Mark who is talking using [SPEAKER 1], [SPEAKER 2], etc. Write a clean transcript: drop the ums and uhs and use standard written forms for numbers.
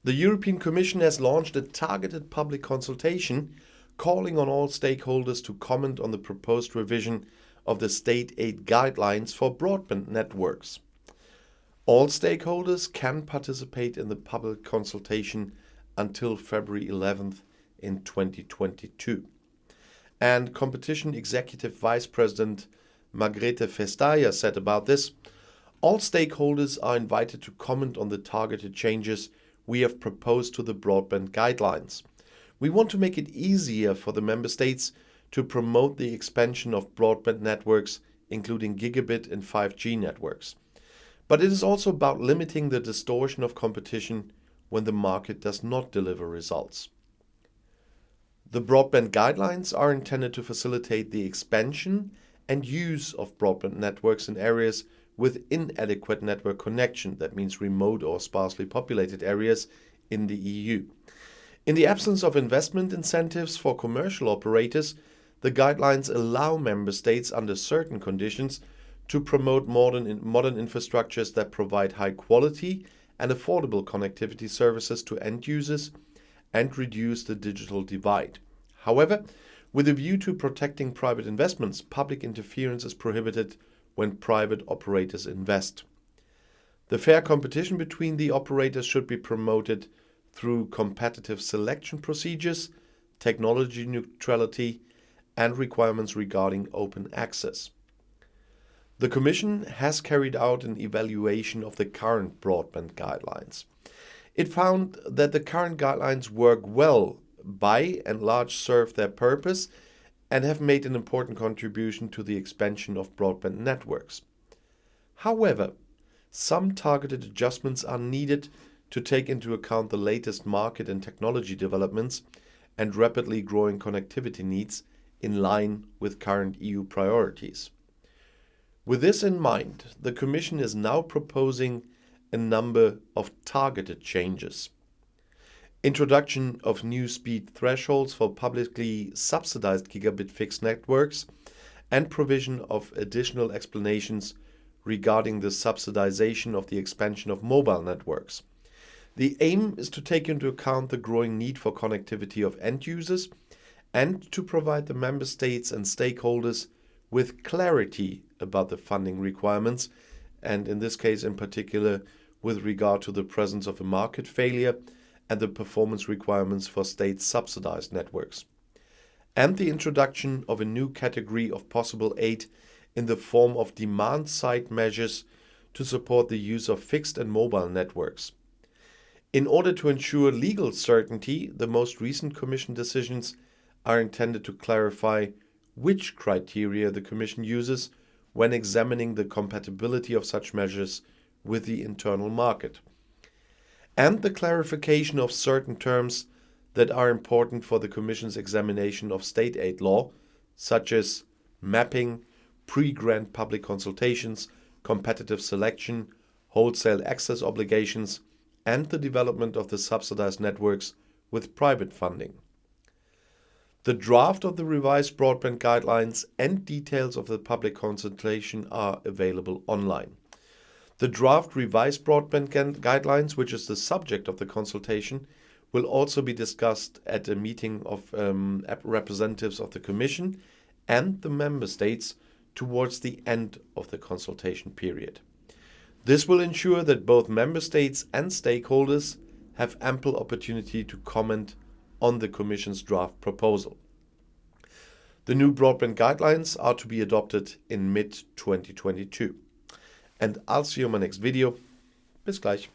[SPEAKER 1] The European Commission has launched a targeted public consultation calling on all stakeholders to comment on the proposed revision of the state aid guidelines for broadband networks. All stakeholders can participate in the public consultation until February 11th in 2022. And Competition Executive Vice President Margrethe Vestager said about this, all stakeholders are invited to comment on the targeted changes we have proposed to the Broadband Guidelines. We want to make it easier for the member states to promote the expansion of broadband networks, including gigabit and 5G networks. But it is also about limiting the distortion of competition when the market does not deliver results. The Broadband Guidelines are intended to facilitate the expansion and use of broadband networks in areas with inadequate network connection, that means remote or sparsely populated areas in the EU. In the absence of investment incentives for commercial operators, the guidelines allow member states under certain conditions to promote modern infrastructures that provide high quality and affordable connectivity services to end users and reduce the digital divide. However, with a view to protecting private investments, public interference is prohibited when private operators invest. The fair competition between the operators should be promoted through competitive selection procedures, technology neutrality, and requirements regarding open access. The Commission has carried out an evaluation of the current broadband guidelines. It found that the current guidelines work well, by and large serve their purpose, and have made an important contribution to the expansion of broadband networks. However, some targeted adjustments are needed to take into account the latest market and technology developments and rapidly growing connectivity needs in line with current EU priorities. With this in mind, the Commission is now proposing a number of targeted changes. Introduction of new speed thresholds for publicly subsidized gigabit fixed networks and provision of additional explanations regarding the subsidization of the expansion of mobile networks. The aim is to take into account the growing need for connectivity of end users and to provide the member states and stakeholders with clarity about the funding requirements, and in this case in particular with regard to the presence of a market failure and the performance requirements for state-subsidized networks, and the introduction of a new category of possible aid in the form of demand-side measures to support the use of fixed and mobile networks. In order to ensure legal certainty, the most recent Commission decisions are intended to clarify which criteria the Commission uses when examining the compatibility of such measures with the internal market, and the clarification of certain terms that are important for the Commission's examination of state aid law, such as mapping, pre-grant public consultations, competitive selection, wholesale access obligations, and the development of the subsidized networks with private funding. The draft of the revised broadband guidelines and details of the public consultation are available online. The draft revised broadband guidelines, which is the subject of the consultation, will also be discussed at a meeting of representatives of the Commission and the Member States towards the end of the consultation period. This will ensure that both Member States and stakeholders have ample opportunity to comment on the Commission's draft proposal. The new broadband guidelines are to be adopted in mid-2022. And I'll see you in my next video. Bis gleich.